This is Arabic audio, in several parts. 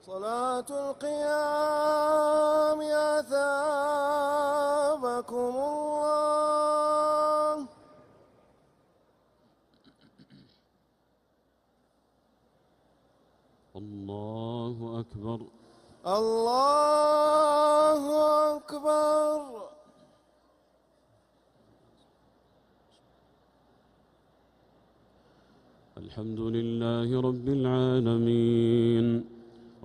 صلاة القيام أثابكم الله. الله أكبر. الله أكبر. الحمد لله رب العالمين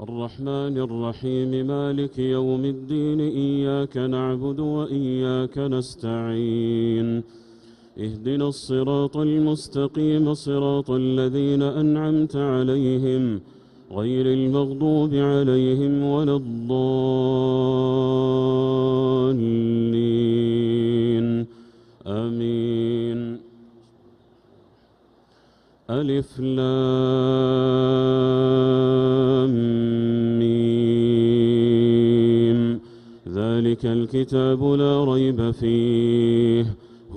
الرحمن الرحيم مالك يوم الدين إياك نعبد وإياك نستعين اهدنا الصراط المستقيم صراط الذين أنعمت عليهم غير المغضوب عليهم ولا الضالين آمين. ألف لام ميم ذلك الكتاب لا ريب فيه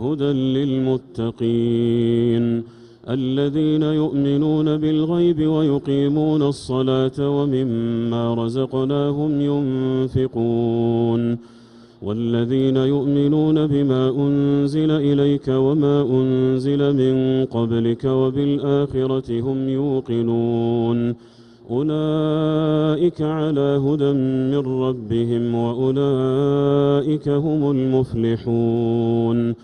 هدى للمتقين الذين يؤمنون بالغيب ويقيمون الصلاة ومما رزقناهم ينفقون والذين يؤمنون بما أنزل إليك وما أنزل من قبلك وبالآخرة هم يوقنون أولئك على هدى من ربهم وأولئك هم المفلحون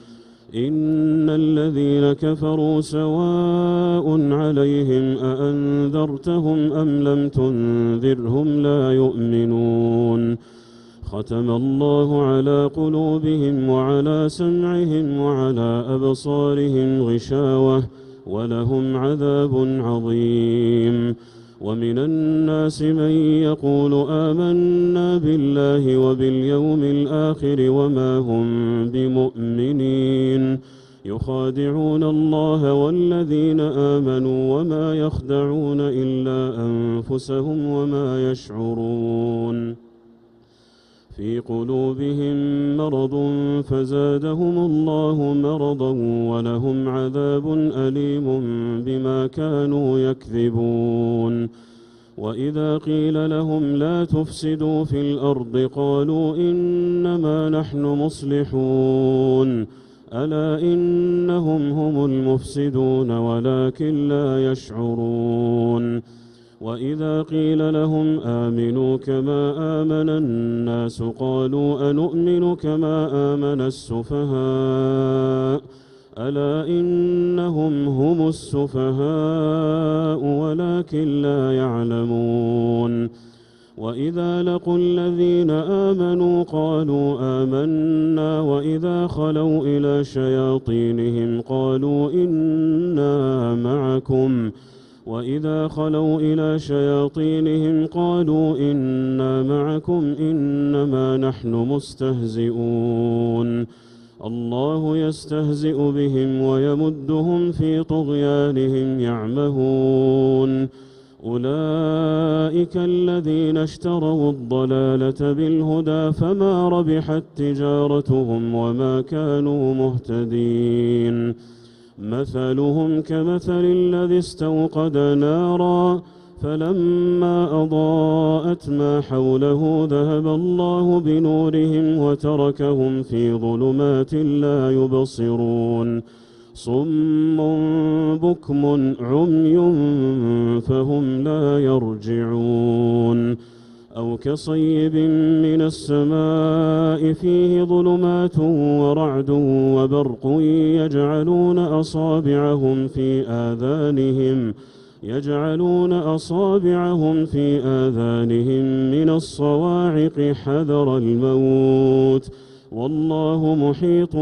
إن الذين كفروا سواء عليهم أأنذرتهم أم لم تنذرهم لا يؤمنون ختم الله على قلوبهم وعلى سمعهم وعلى أبصارهم غشاوة ولهم عذاب عظيم ومن الناس من يقول آمنا بالله وباليوم الآخر وما هم بمؤمنين يخادعون الله والذين آمنوا وما يخدعون إلا أنفسهم وما يشعرون في قلوبهم مرض فزادهم الله مرضا ولهم عذاب أليم بما كانوا يكذبون وإذا قيل لهم لا تفسدوا في الأرض قالوا إنما نحن مصلحون ألا إنهم هم المفسدون ولكن لا يشعرون وإذا قيل لهم آمنوا كما آمن الناس قالوا أنؤمن كما آمن السفهاء ألا إنهم هم السفهاء ولكن لا يعلمون وإذا لقوا الذين آمنوا قالوا آمنا وإذا خلوا إلى شياطينهم قالوا إنا معكم إنما نحن مستهزئون الله يستهزئ بهم ويمدهم في طغيانهم يعمهون أولئك الذين اشتروا الضلالة بالهدى فما ربحت تجارتهم وما كانوا مهتدين مثلهم كمثل الذي استوقد نارا فلما أضاءت ما حوله ذهب الله بنورهم وتركهم في ظلمات لا يبصرون صم بكم عمي فهم لا يرجعون أو كصيب من السماء فيه ظلمات ورعد وبرق يجعلون أصابعهم في آذانهم من الصواعق حذر الموت والله محيط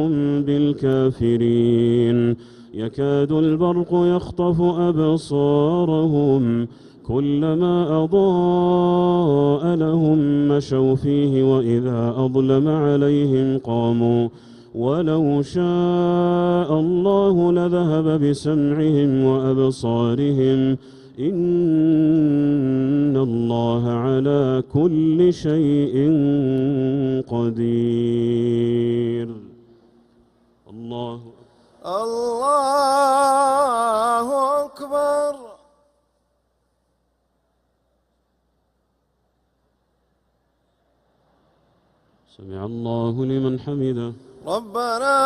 بالكافرين يكاد البرق يخطف أبصارهم كلما أضاء لهم مشوا فيه وإذا أظلم عليهم قاموا ولو شاء الله لذهب بسمعهم وأبصارهم إن الله على كل شيء قدير. الله أكبر. سمع الله لمن حمده. ربنا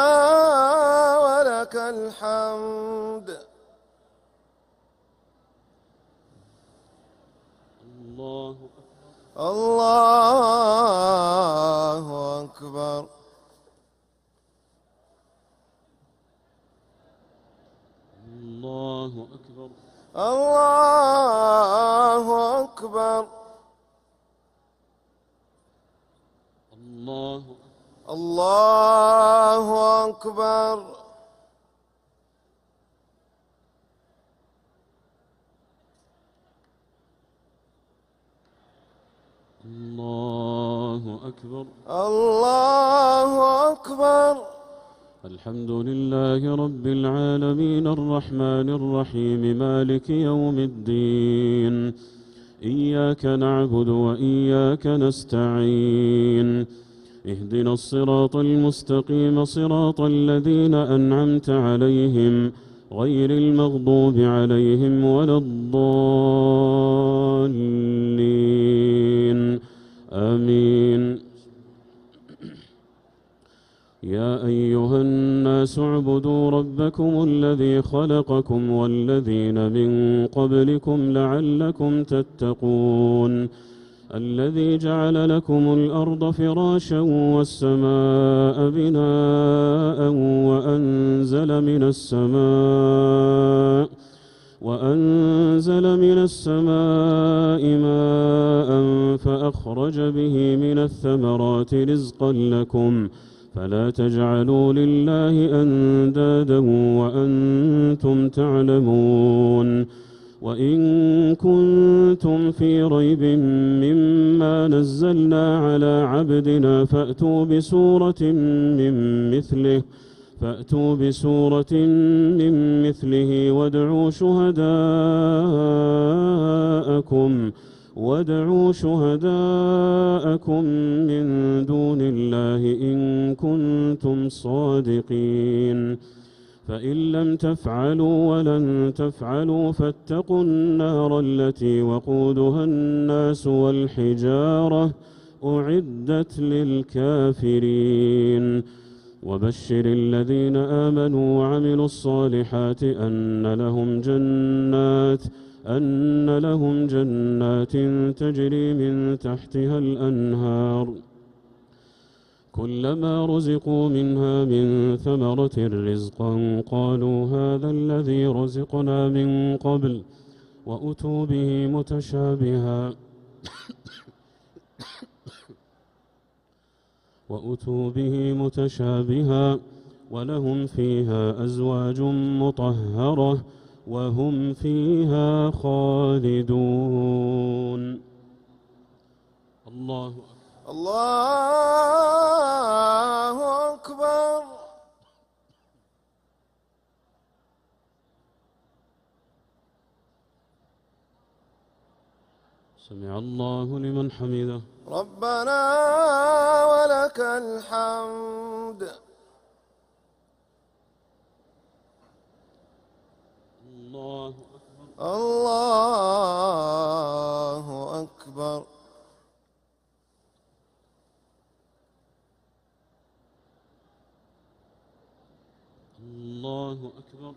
ولك الحمد. الله أكبر. الله أكبر. الله أكبر. الله أكبر. الله أكبر. الله أكبر. الحمد لله رب العالمين الرحمن الرحيم مالك يوم الدين. إياك نعبد وإياك نستعين. اهدنا الصراط المستقيم صراط الذين أنعمت عليهم غير المغضوب عليهم ولا الضالين. آمين. يا أيها الناس اعبدوا ربكم الذي خلقكم والذين من قبلكم لعلكم تتقون. الذي جعل لكم الأرض فراشا والسماء بناء وأنزل من السماء ماء فأخرج به من الثمرات رزقا لكم فلا تجعلوا لله أندادا وأنتم تعلمون. وإن كنتم في ريب مما نزلنا على عبدنا فأتوا بسورة من مثله وادعوا شهداءكم من دون الله إن كنتم صادقين. فإن لم تفعلوا ولن تفعلوا فاتقوا النار التي وقودها الناس والحجارة أعدت للكافرين. وبشر الذين آمنوا وعملوا الصالحات أن لهم جنات تجري من تحتها الأنهار كلما رزقوا منها من ثمرة رزقا قالوا هذا الذي رزقنا من قبل وأتوا به متشابها ولهم فيها أزواج مطهرة وهم فيها خالدون. الله أكبر. سمع الله لمن حمده. ربنا ولك الحمد. الله أكبر. الله أكبر. الله أكبر.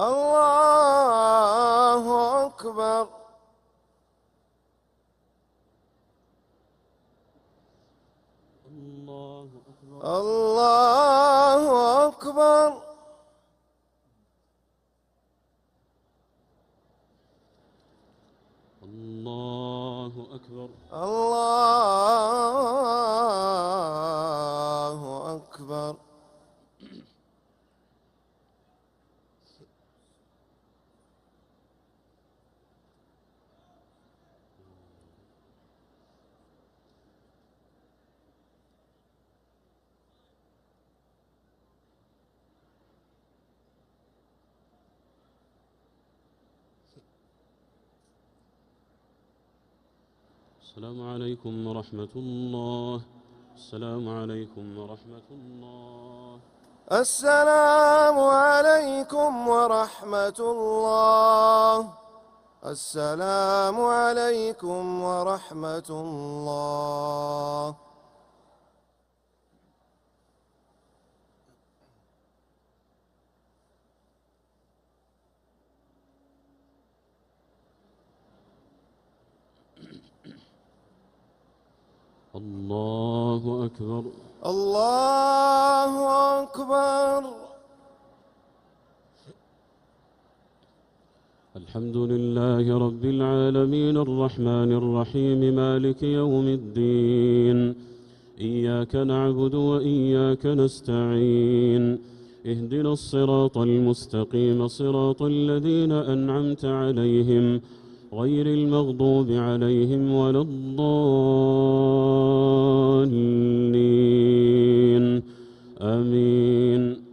الله أكبر. الله أكبر. الله أكبر. الله أكبر. الله أكبر. السلام عليكم ورحمة الله. السلام عليكم ورحمة الله. السلام عليكم ورحمة الله. السلام عليكم ورحمة الله. الله أكبر. الله أكبر. الحمد لله رب العالمين الرحمن الرحيم مالك يوم الدين، إياك نعبد وإياك نستعين، اهدنا الصراط المستقيم صراط الذين أنعمت عليهم غير المغضوب عليهم ولا الضالين، آمين.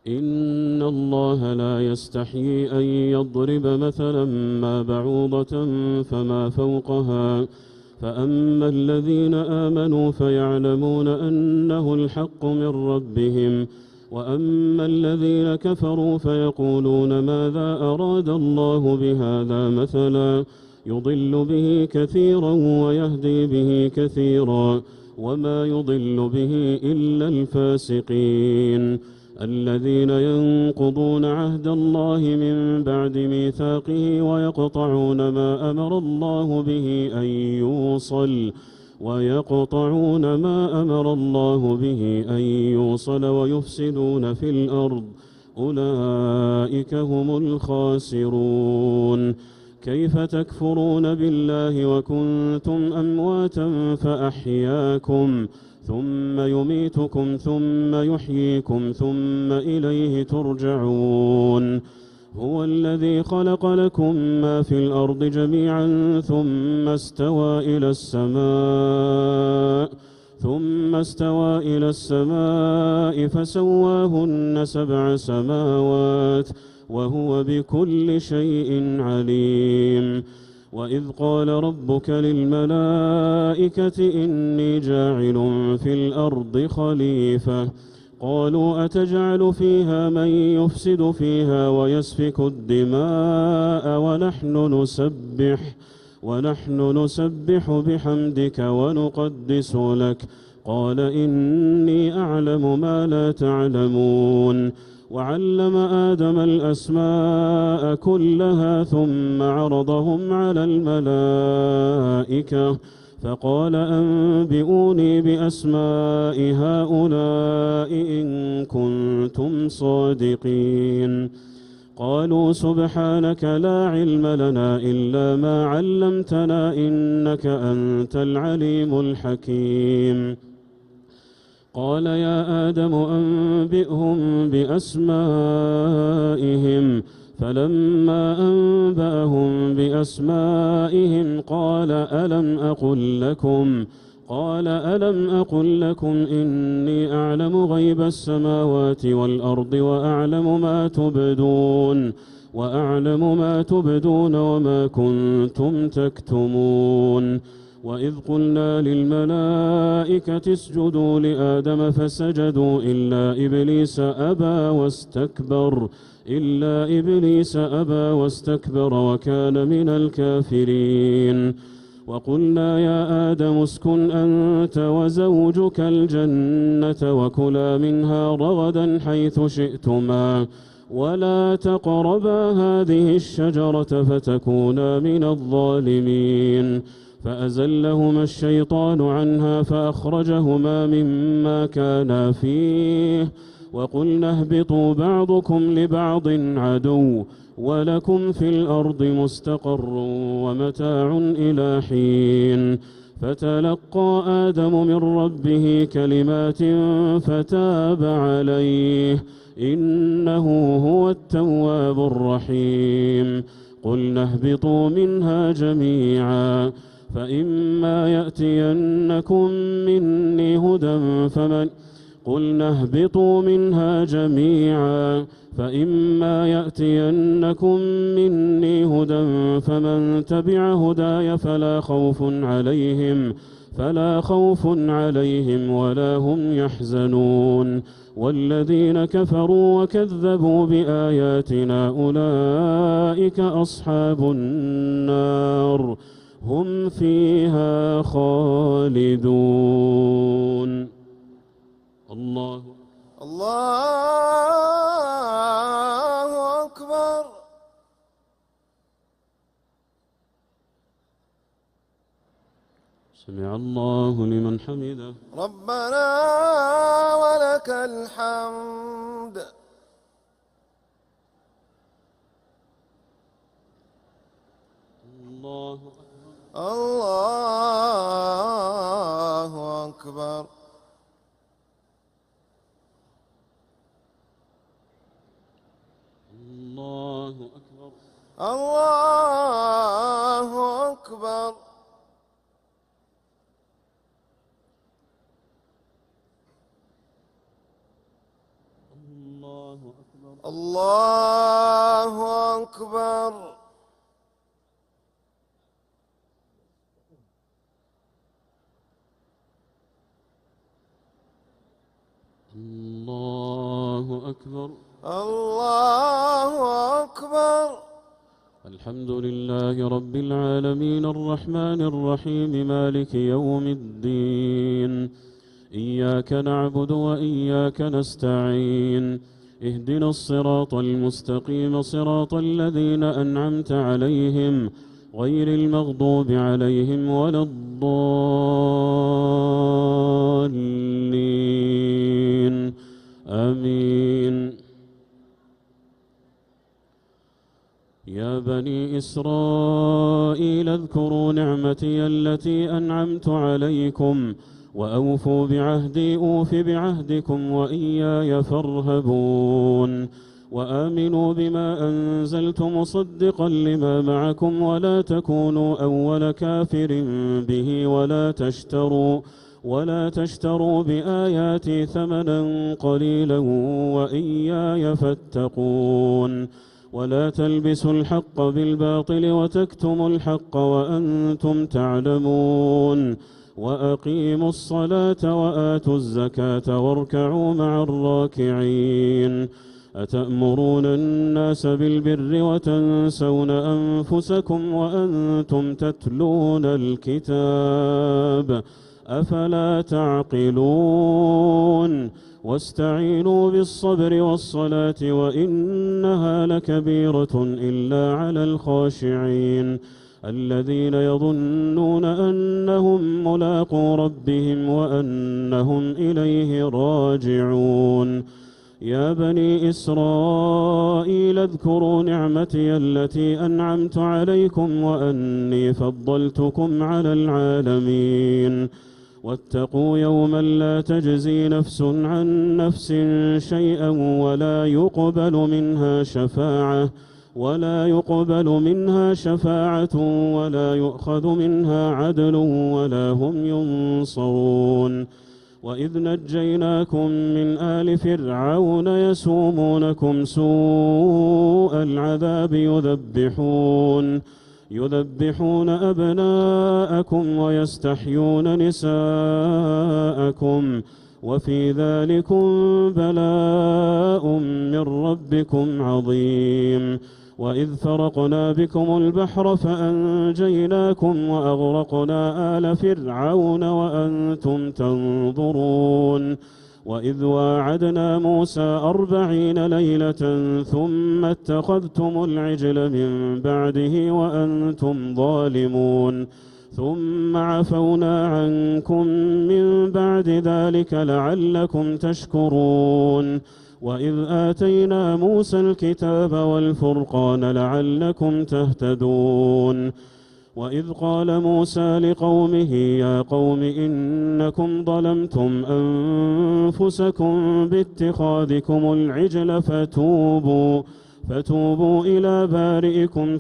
إن الله لا يستحيي أن يضرب مثلا ما بعوضة فما فوقها، فأما الذين آمنوا فيعلمون أنه الحق من ربهم، وأما الذين كفروا فيقولون ماذا أراد الله بهذا مثلا، يضل به كثيرا ويهدي به كثيرا، وما يضل به إلا الفاسقين الذين ينقضون عهد الله من بعد ميثاقه ويقطعون ما أمر الله به أن يوصل ويفسدون في الأرض، أولئك هم الخاسرون. كيف تكفرون بالله وكنتم أمواتا فأحياكم ثم يميتكم ثم يحييكم ثم إليه ترجعون. هو الذي خلق لكم ما في الأرض جميعا ثم استوى إلى السماء فسواهن 7 سماوات وهو بكل شيء عليم. وإذ قال ربك للملائكة إني جاعل في الأرض خليفة، قالوا أتجعل فيها من يفسد فيها ويسفك الدماء ونحن نسبح بحمدك ونقدس لك، قال إني أعلم ما لا تعلمون. وعلم آدم الأسماء كلها ثم عرضهم على الملائكة فقال أنبئوني بأسماء هؤلاء إن كنتم صادقين. قالوا سبحانك لا علم لنا إلا ما علمتنا إنك أنت العليم الحكيم. قال يا آدم أنبئهم بأسمائهم، فلما أنبأهم بأسمائهم قال ألم أقل لكم إني أعلم غيب السماوات والأرض وأعلم ما تبدون وما كنتم تكتمون. وإذ قلنا للملائكة اسجدوا لآدم فسجدوا إلا إبليس أبى واستكبر وكان من الكافرين. وقلنا يا آدم اسكن أنت وزوجك الجنة وكلا منها رغدا حيث شئتما ولا تقربا هذه الشجرة فتكونا من الظالمين. فأزلهما الشيطان عنها فأخرجهما مما كانا فيه، وقلنا اهبطوا بعضكم لبعض عدو ولكم في الأرض مستقر ومتاع إلى حين. فتلقى آدم من ربه كلمات فتاب عليه إنه هو التواب الرحيم. قلنا اهبطوا منها جميعا فإما يأتينكم مني هدى فمن تبع هداي فلا خوف عليهم ولا هم يحزنون. والذين كفروا وكذبوا بآياتنا أولئك أصحاب النار هم فيها خالدون. الله أكبر. سمع الله لمن حمده. ربنا ولك الحمد. الله أكبر. الله أكبر. الله أكبر. الله أكبر. الله أكبر. الله أكبر. الله أكبر. الله أكبر. الحمد لله رب العالمين الرحمن الرحيم مالك يوم الدين. إياك نعبد وإياك نستعين. اهدنا الصراط المستقيم صراط الذين أنعمت عليهم غير المغضوب عليهم ولا الضالين. آمين. يا بني إسرائيل اذكروا نعمتي التي أنعمت عليكم وأوفوا بعهدي أوف بعهدكم وإياي فارهبون. وآمنوا بما أنزلت مصدقا لما معكم ولا تكونوا أول كافر به ولا تشتروا بآياتي ثمنا قليلا وإياي فاتقون. ولا تلبسوا الحق بالباطل وتكتموا الحق وأنتم تعلمون. وأقيموا الصلاة وآتوا الزكاة واركعوا مع الراكعين. أتأمرون الناس بالبر وتنسون أنفسكم وأنتم تتلون الكتاب أفلا تعقلون. واستعينوا بالصبر والصلاة وإنها لكبيرة إلا على الخاشعين الذين يظنون أنهم ملاقو ربهم وأنهم إليه راجعون. يا بني إسرائيل اذكروا نعمتي التي أنعمت عليكم وأني فضلتكم على العالمين. واتقوا يوما لا تجزي نفس عن نفس شيئا ولا يقبل منها شفاعة ولا يؤخذ منها عدل ولا هم ينصرون. وإذ نجيناكم من آل فرعون يسومونكم سوء العذاب يذبحون أبناءكم ويستحيون نساءكم وفي ذلكم بلاء من ربكم عظيم. وإذ فرقنا بكم البحر فأنجيناكم وأغرقنا آل فرعون وأنتم تنظرون. وإذ واعدنا موسى 40 ليلة ثم اتخذتم العجل من بعده وأنتم ظالمون ثم عفونا عنكم من بعد ذلك لعلكم تشكرون. وإذ آتينا موسى الكتاب والفرقان لعلكم تهتدون. وإذ قال موسى لقومه يا قوم إنكم ظلمتم أنفسكم باتخاذكم العجل فتوبوا إلى بارئكم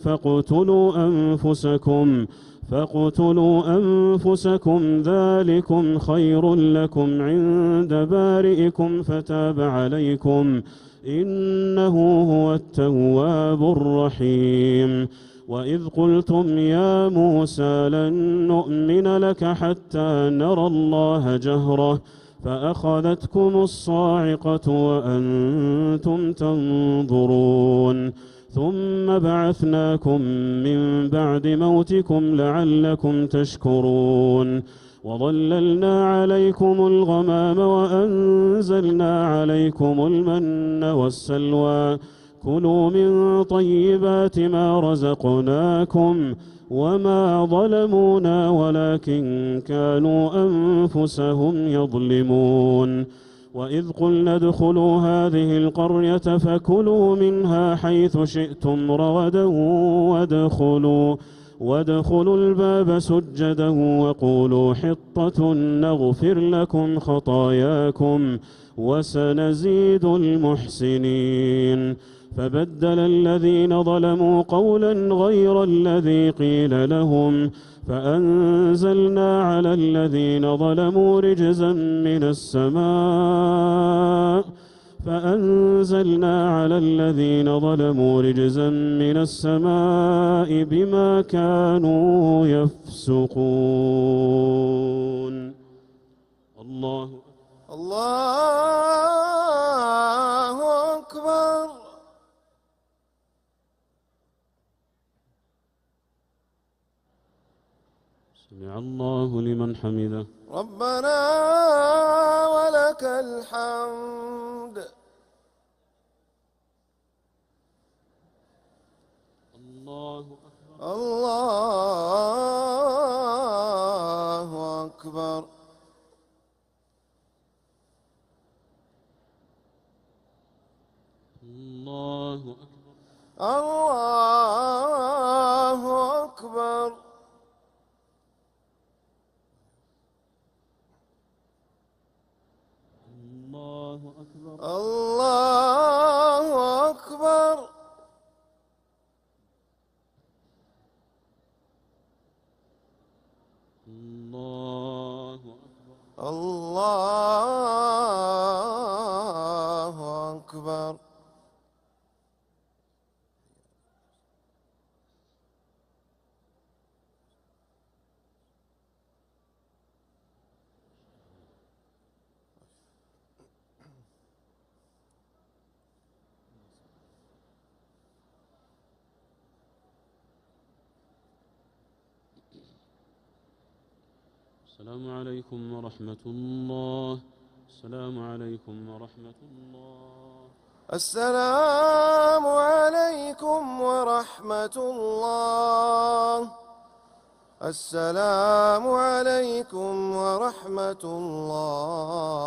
فاقتلوا أنفسكم ذلكم خير لكم عند بارئكم فتاب عليكم إنه هو التواب الرحيم. وإذ قلتم يا موسى لن نؤمن لك حتى نرى الله جهرة فأخذتكم الصاعقة وأنتم تنظرون ثم بعثناكم من بعد موتكم لعلكم تشكرون. وظللنا عليكم الغمام وأنزلنا عليكم المن والسلوى كلوا من طيبات ما رزقناكم وما ظلمونا ولكن كانوا أنفسهم يظلمون وإذ قلنا ادخلوا هذه القرية فكلوا منها حيث شئتم رغدا وادخلوا الباب سجدا وقولوا حطة نغفر لكم خطاياكم وسنزيد المحسنين فبدل الذين ظلموا قولا غير الذي قيل لهم فأنزلنا على الذين ظلموا رجزا من السماء بما كانوا يفسقون. الله أكبر. سمع الله لمن حمده. ربنا ولك الحمد. الله أكبر. الله أكبر. الله أكبر. الله أكبر. الله أكبر. الله أكبر. الله أكبر. الله أكبر. السلام عليكم ورحمة الله. السلام عليكم ورحمة الله. السلام عليكم ورحمة الله. السلام عليكم ورحمة الله.